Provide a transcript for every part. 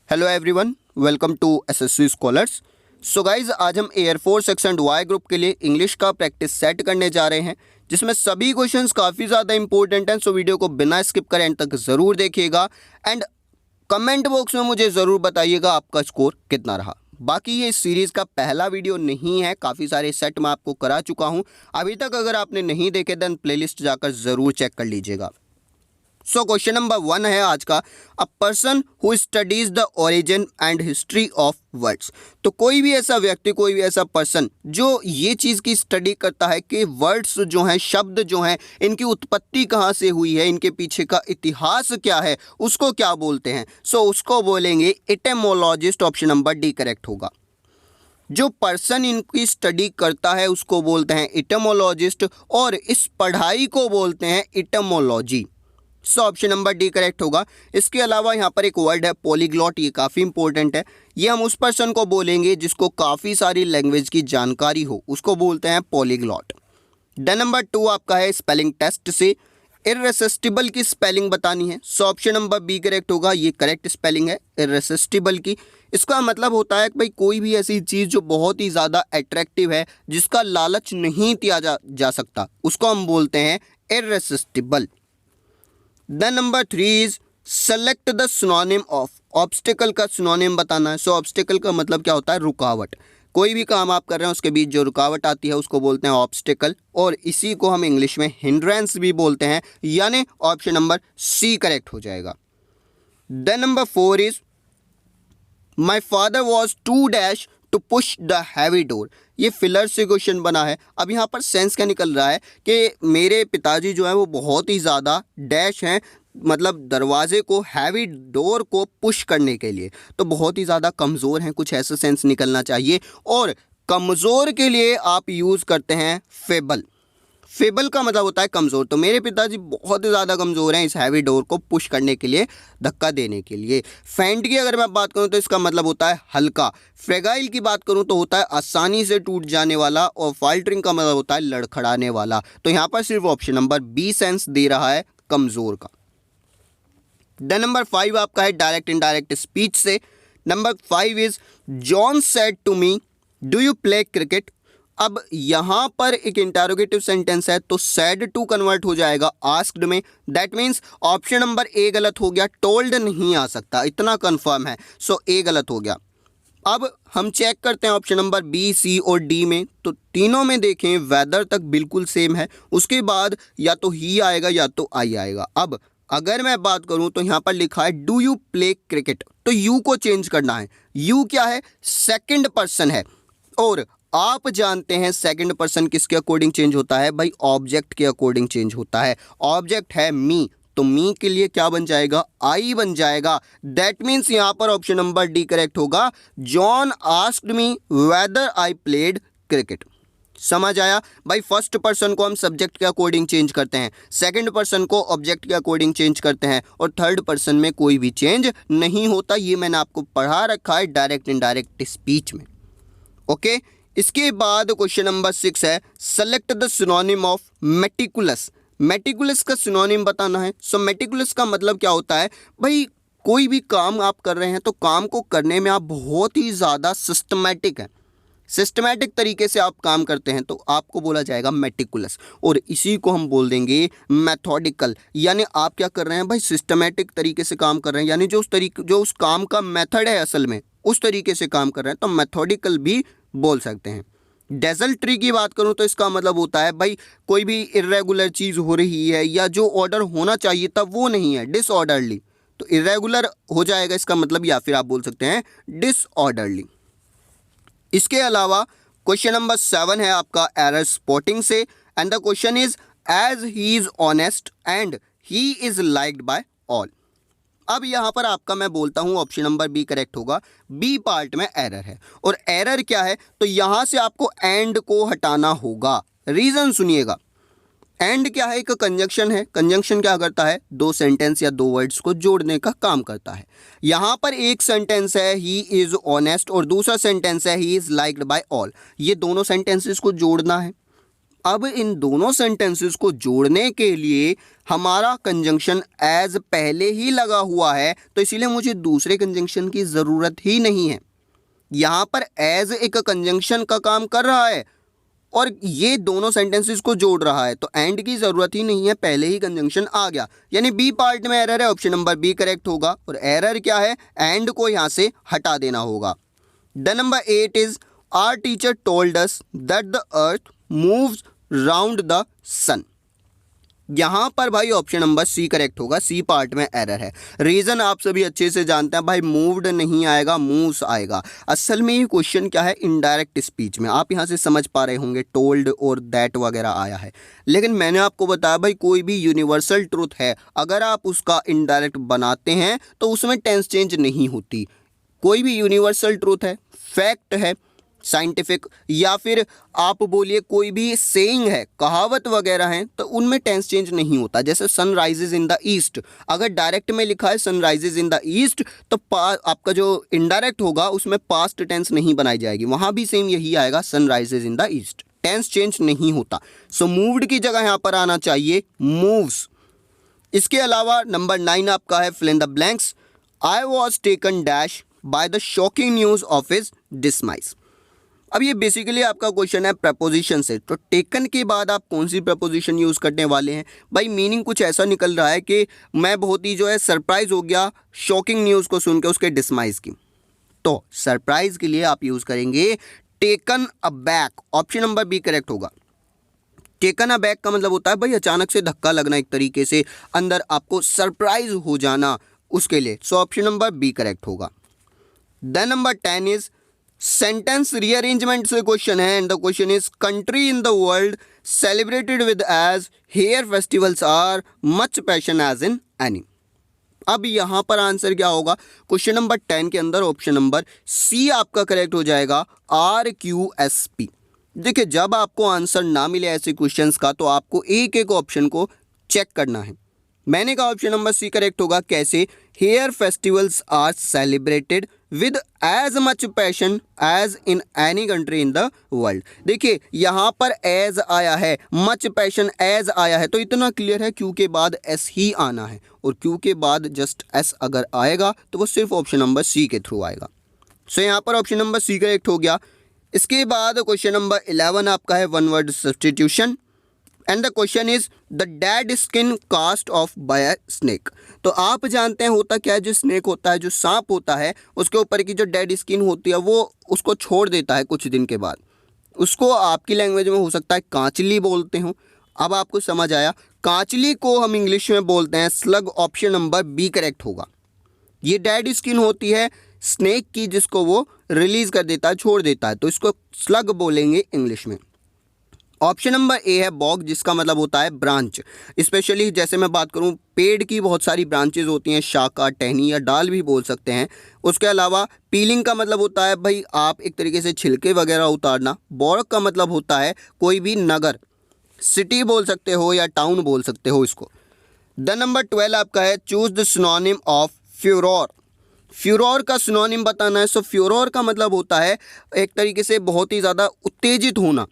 Hello everyone, welcome to SSC scholars. So guys, आज हम air force section Y group के लिए इंग्लिश का प्रैक्टिस सेट करने जा रहे हैं, जिसमें सभी क्वेश्चंस काफ़ी ज़्यादा इंपॉर्टेंट हैं। सो वीडियो को बिना स्किप करें एंड तक ज़रूर देखिएगा एंड कमेंट बॉक्स में मुझे ज़रूर बताइएगा आपका स्कोर कितना रहा। बाकी ये इस सीरीज़ का पहला वीडियो नहीं है, काफ़ी सारे सेट मैं आपको करा चुका हूँ। अभी तक अगर आपने नहीं देखे देन प्लेलिस्ट जाकर ज़रूर चेक कर लीजिएगा। सो क्वेश्चन नंबर 1 है आज का, a person who studies the origin and history of words. तो कोई भी ऐसा व्यक्ति, कोई भी ऐसा पर्सन जो ये चीज़ की स्टडी करता है कि वर्ड्स जो हैं, शब्द जो हैं, इनकी उत्पत्ति कहाँ से हुई है, इनके पीछे का इतिहास क्या है, उसको क्या बोलते हैं। सो उसको बोलेंगे एटिमोलॉजिस्ट। ऑप्शन नंबर डी करेक्ट होगा। जो पर्सन इनकी स्टडी करता है उसको बोलते हैं एटिमोलॉजिस्ट और इस पढ़ाई को बोलते हैं एटिमोलॉजी। सो ऑप्शन नंबर डी करेक्ट होगा। इसके अलावा यहाँ पर एक वर्ड है पॉलीग्लॉट, ये काफ़ी इंपॉर्टेंट है। ये हम उस पर्सन को बोलेंगे जिसको काफ़ी सारी लैंग्वेज की जानकारी हो, उसको बोलते हैं पॉलीग्लॉट। देन नंबर 2 आपका है स्पेलिंग टेस्ट से इररेसिस्टिबल की स्पेलिंग बतानी है। So option number B correct होगा। ये करेक्ट स्पेलिंग है इररेसिस्टिबल की। इसका मतलब होता है कि भाई कोई भी ऐसी चीज़ जो बहुत ही ज़्यादा अट्रैक्टिव है, जिसका लालच नहीं किया जा सकता, उसको हम बोलते हैं irresistible. Then number 3 is select the synonym of. Obstacle का सिनोनिम बताना है। सो ऑब्स्टिकल का मतलब क्या होता है? रुकावट। कोई भी काम आप कर रहे हैं उसके बीच जो रुकावट आती है उसको बोलते हैं ऑब्स्टिकल, और इसी को हम इंग्लिश में हिंड्रेंस भी बोलते हैं, यानी ऑप्शन नंबर सी करेक्ट हो जाएगा। Then number 4 is my father was to dash to push the heavy door. ये फिलर से क्वेश्चन बना है। अब यहाँ पर सेंस क्या निकल रहा है कि मेरे पिताजी जो है वो बहुत ही ज़्यादा डैश हैं, मतलब दरवाजे को, हैवी डोर को पुश करने के लिए, तो बहुत ही ज़्यादा कमज़ोर हैं, कुछ ऐसा सेंस निकलना चाहिए। और कमज़ोर के लिए आप यूज़ करते हैं फेबल। फेबल का मतलब होता है कमज़ोर। तो मेरे पिताजी बहुत ही ज़्यादा कमज़ोर हैं इस हैवी डोर को पुश करने के लिए, धक्का देने के लिए। फेंट की अगर मैं बात करूं तो इसका मतलब होता है हल्का। फ्रेगाइल की बात करूं तो होता है आसानी से टूट जाने वाला, और फाल्टरिंग का मतलब होता है लड़खड़ाने वाला। तो यहाँ पर सिर्फ ऑप्शन नंबर बी सेंस दे रहा है कमज़ोर का। देन नंबर 5 आपका है डायरेक्ट इनडायरेक्ट स्पीच से। Number 5 is John said to me do you play cricket. अब यहाँ पर एक इंटरोगेटिव सेंटेंस है, तो सैड टू कन्वर्ट हो जाएगा आस्क्ड में। That means option number A गलत हो गया, टोल्ड नहीं आ सकता, इतना कंफर्म है। सो ए गलत हो गया। अब हम चेक करते हैं ऑप्शन नंबर बी, सी और डी में। तो तीनों में देखें वेदर तक बिल्कुल सेम है, उसके बाद या तो ही आएगा या तो आई आएगा। अब अगर मैं बात करूं तो यहाँ पर लिखा है डू यू प्ले क्रिकेट, तो यू को चेंज करना है। यू क्या है? सेकंड पर्सन है, और आप जानते हैं सेकंड पर्सन किसके अकॉर्डिंग चेंज होता है? भाई ऑब्जेक्ट के अकॉर्डिंग चेंज होता है। ऑब्जेक्ट है मी, तो मी के लिए क्या बन जाएगा? आई बन जाएगा। दैट मीन्स यहाँ पर ऑप्शन नंबर डी करेक्ट होगा। John asked me whether I played cricket. समझ आया भाई? फर्स्ट पर्सन को हम सब्जेक्ट के अकॉर्डिंग चेंज करते हैं, सेकंड पर्सन को ऑब्जेक्ट के अकॉर्डिंग चेंज करते हैं, और थर्ड पर्सन में कोई भी चेंज नहीं होता। ये मैंने आपको पढ़ा रखा है डायरेक्ट इनडायरेक्ट स्पीच में। ओके, इसके बाद क्वेश्चन नंबर 6 है select the synonym of meticulous. Meticulous का सिनोनिम बताना है। सो मेटिकुलस का मतलब क्या होता है? भाई कोई भी काम आप कर रहे हैं तो काम को करने में आप बहुत ही ज़्यादा सिस्टमैटिक हैं, सिस्टमैटिक तरीके से आप काम करते हैं, तो आपको बोला जाएगा मेटिकुलस। और इसी को हम बोल देंगे मैथोडिकल, यानी आप क्या कर रहे हैं भाई? सिस्टमैटिक तरीके से काम कर रहे हैं, यानी जो उस काम का मेथड है असल में उस तरीके से काम कर रहे हैं, तो मैथोडिकल भी बोल सकते हैं। डेजल्ट्री की बात करूं तो इसका मतलब होता है भाई कोई भी इर्रेगुलर चीज़ हो रही है या जो ऑर्डर होना चाहिए तब वो नहीं है, डिसऑर्डरली, तो इर्रेगुलर हो जाएगा इसका मतलब, या फिर आप बोल सकते हैं डिसऑर्डरली। इसके अलावा क्वेश्चन नंबर 7 है आपका एरर स्पॉटिंग से, and the question is as he is honest and he is liked by all. अब यहाँ पर आपका मैं बोलता हूँ ऑप्शन नंबर बी करेक्ट होगा। बी पार्ट में एरर है, और एरर क्या है? तो यहाँ से आपको एंड को हटाना होगा। रीज़न सुनिएगा। एंड क्या है? एक कंजंक्शन है। कंजंक्शन क्या करता है? दो सेंटेंस या दो वर्ड्स को जोड़ने का काम करता है। यहाँ पर एक सेंटेंस है ही इज़ ऑनेस्ट, और दूसरा सेंटेंस है he is liked by all. ये दोनों सेंटेंसेस को जोड़ना है। अब इन दोनों सेंटेंसेस को जोड़ने के लिए हमारा कंजंक्शन एज पहले ही लगा हुआ है, तो इसीलिए मुझे दूसरे कंजंक्शन की ज़रूरत ही नहीं है। यहाँ पर एज एक कंजंक्शन का काम कर रहा है और ये दोनों सेंटेंसेस को जोड़ रहा है, तो एंड की ज़रूरत ही नहीं है, पहले ही कंजंक्शन आ गया। यानी बी पार्ट में एरर है, ऑप्शन नंबर बी करेक्ट होगा। और एरर क्या है, एंड को यहाँ से हटा देना होगा। The number 8 is our teacher told us that the earth moves round the sun. यहाँ पर भाई ऑप्शन नंबर सी करेक्ट होगा, सी पार्ट में एरर है। रीज़न आप सभी अच्छे से जानते हैं भाई, मूव्ड नहीं आएगा, मूव्स आएगा। असल में ये क्वेश्चन क्या है, इनडायरेक्ट स्पीच में आप यहाँ से समझ पा रहे होंगे टोल्ड और दैट वगैरह आया है, लेकिन मैंने आपको बताया भाई कोई भी यूनिवर्सल ट्रूथ है, अगर आप उसका इनडायरेक्ट बनाते हैं तो उसमें टेंस चेंज नहीं होती। कोई भी यूनिवर्सल ट्रूथ है, फैक्ट है, साइंटिफिक, या फिर आप बोलिए कोई भी सेइंग है, कहावत वगैरह हैं, तो उनमें टेंस चेंज नहीं होता। जैसे sun rises in the east, अगर डायरेक्ट में लिखा है sun rises in the east, तो आपका जो इनडायरेक्ट होगा उसमें पास्ट टेंस नहीं बनाई जाएगी, वहाँ भी सेम यही आएगा, sun rises in the east, tense change नहीं होता। सो मूव्ड की जगह यहाँ पर आना चाहिए मूव्स। इसके अलावा नंबर 9 आपका है fill in the blanks. I was taken dash by the shocking news of his dismiss. अब ये बेसिकली आपका क्वेश्चन है प्रपोजिशन से, तो टेकन के बाद आप कौन सी प्रपोजिशन यूज़ करने वाले हैं भाई। मीनिंग कुछ ऐसा निकल रहा है कि मैं बहुत ही जो है सरप्राइज हो गया शॉकिंग न्यूज़ को सुन के उसके डिसमाइज की, तो सरप्राइज के लिए आप यूज़ करेंगे taken aback, option number B correct होगा। टेकन अबैक का मतलब होता है भाई अचानक से धक्का लगना, एक तरीके से अंदर आपको सरप्राइज हो जाना, उसके लिए। So option number B correct होगा। The number 10 is sentence rearrangement से क्वेश्चन है, and the question is country in the world celebrated with as here festivals are much passion as in any. अब यहाँ पर आंसर क्या होगा, question number 10 के अंदर ऑप्शन नंबर सी आपका करेक्ट हो जाएगा, RQSP। देखिए जब आपको आंसर ना मिले ऐसे क्वेश्चंस का, तो आपको एक एक ऑप्शन को चेक करना है। मैंने कहा ऑप्शन नंबर सी करेक्ट होगा, कैसे, here festivals are celebrated with as much passion as in any country in the world. देखिए यहाँ पर एज आया है, मच पैशन एज आया है, तो इतना क्लियर है क्यू के बाद एस ही आना है, और क्यू के बाद जस्ट एस अगर आएगा तो वो सिर्फ ऑप्शन नंबर सी के थ्रू आएगा। सो यहाँ पर ऑप्शन नंबर सी करेक्ट हो गया। इसके बाद क्वेश्चन नंबर 11 आपका है one word substitution, and the question is the dead skin cast off by a snake. तो आप जानते हैं होता क्या है, जो स्नेक होता है, जो सांप होता है, उसके ऊपर की जो डेड स्किन होती है वो उसको छोड़ देता है कुछ दिन के बाद। उसको आपकी लैंग्वेज में हो सकता है कांचली बोलते हो। अब आपको समझ आया, कांचली को हम इंग्लिश में बोलते हैं slough, option number B correct होगा। ये डेड स्किन होती है स्नेक की, जिसको वो रिलीज कर देता है, छोड़ देता है, तो इसको स्लग बोलेंगे इंग्लिश में। ऑप्शन नंबर ए है बॉग, जिसका मतलब होता है ब्रांच। स्पेशली जैसे मैं बात करूं, पेड़ की बहुत सारी ब्रांचेज होती हैं, शाखा, टहनी या डाल भी बोल सकते हैं। उसके अलावा पीलिंग का मतलब होता है भाई आप एक तरीके से छिलके वगैरह उतारना। बॉर्ग का मतलब होता है कोई भी नगर, सिटी बोल सकते हो या टाउन बोल सकते हो इसको। द नंबर 12 आपका है चूज द सिनोनिम ऑफ फ्यूरोर। फ्यूरोर का सिनोनिम बताना है। सो फ्यूरोर का मतलब होता है एक तरीके से बहुत ही ज़्यादा उत्तेजित होना,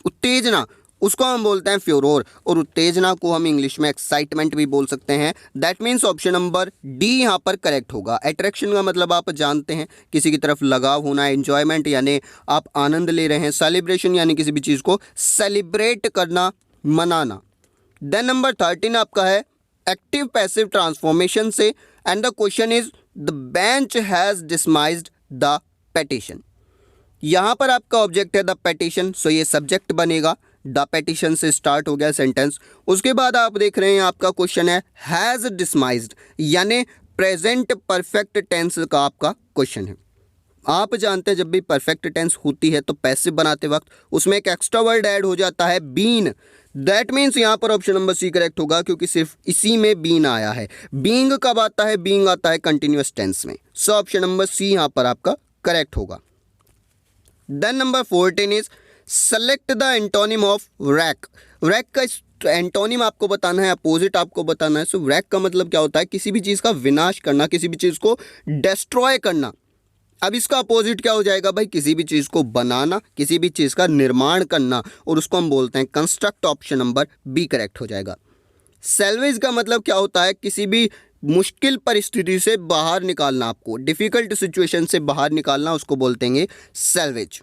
उत्तेजना, उसको हम बोलते हैं फ्यूरोर। और उत्तेजना को हम इंग्लिश में एक्साइटमेंट भी बोल सकते हैं। That means option number D यहाँ पर करेक्ट होगा। अट्रैक्शन का मतलब आप जानते हैं, किसी की तरफ लगाव होना, एंजॉयमेंट यानी आप आनंद ले रहे हैं, सेलिब्रेशन यानी किसी भी चीज़ को सेलिब्रेट करना, मनाना। देन नंबर 13 आपका है एक्टिव पैसिव ट्रांसफॉर्मेशन से, and the question is the bench has dismissed the petition. यहाँ पर आपका ऑब्जेक्ट है द पेटिशन, सो ये सब्जेक्ट बनेगा। द पेटिशन से स्टार्ट हो गया सेंटेंस। उसके बाद आप देख रहे हैं आपका क्वेश्चन है हैज़ डिसमाइज्ड, यानी प्रेजेंट परफेक्ट टेंस का आपका क्वेश्चन है। आप जानते हैं जब भी परफेक्ट टेंस होती है तो पैसिव बनाते वक्त उसमें एक एक्स्ट्रा वर्ड ऐड हो जाता है बीन। दैट मीन्स यहाँ पर ऑप्शन नंबर सी करेक्ट होगा, क्योंकि सिर्फ इसी में बीन आया है। बीइंग कब आता है, बीइंग आता है कंटिन्यूअस टेंस में। सो ऑप्शन नंबर सी यहाँ पर आपका करेक्ट होगा। Then number 14 is select the antonym of wreck. Wreck का एंटोनिम आपको बताना है, अपोजिट आपको बताना है। सो रैक का मतलब क्या होता है, किसी भी चीज़ का विनाश करना, किसी भी चीज़ को डिस्ट्रॉय करना। अब इसका अपोजिट क्या हो जाएगा भाई, किसी भी चीज़ को बनाना, किसी भी चीज़ का निर्माण करना, और उसको हम बोलते हैं construct. Option number B correct हो जाएगा। सैल्वेज का मतलब क्या होता है, किसी भी मुश्किल परिस्थिति से बाहर निकालना, आपको डिफिकल्ट सिचुएशन से बाहर निकालना, उसको बोलते हैं सैल्वेज।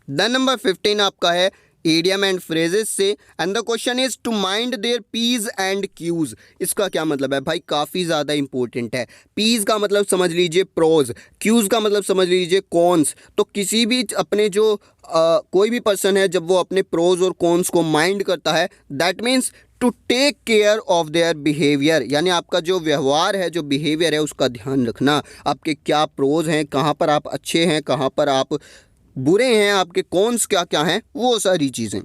देन नंबर 15 आपका है इडियम एंड फ्रेजेस से, and the question is to mind their p's and q's. इसका क्या मतलब है भाई, काफ़ी ज़्यादा इंपॉर्टेंट है। पीज का मतलब समझ लीजिए प्रोज, क्यूज का मतलब समझ लीजिए कॉन्स। तो किसी भी अपने जो कोई भी पर्सन है, जब वो अपने प्रोज और कॉन्स को माइंड करता है, that means to take care of their behaviour, यानी आपका जो व्यवहार है, जो बिहेवियर है, उसका ध्यान रखना। आपके क्या प्रोज हैं, कहाँ पर आप अच्छे हैं, कहाँ पर आप बुरे हैं, आपके कौन्स क्या क्या हैं, वो सारी चीज़ें।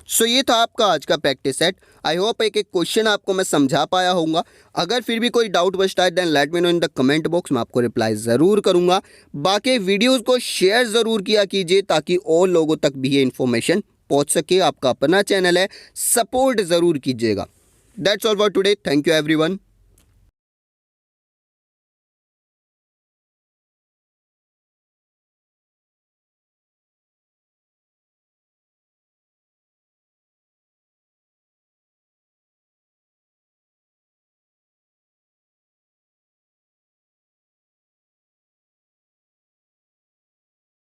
सो ये था आपका आज का प्रैक्टिस सेट। आई होप एक एक क्वेश्चन आपको मैं समझा पाया होऊंगा। अगर फिर भी कोई डाउट बचता है then let me know in the comment box, मैं आपको रिप्लाई ज़रूर करूंगा। बाकी वीडियोस को शेयर ज़रूर किया कीजिए ताकि और लोगों तक भी ये इन्फॉर्मेशन पहुंच सके। आपका अपना चैनल है, सपोर्ट ज़रूर कीजिएगा। That's all for today, thank you everyone.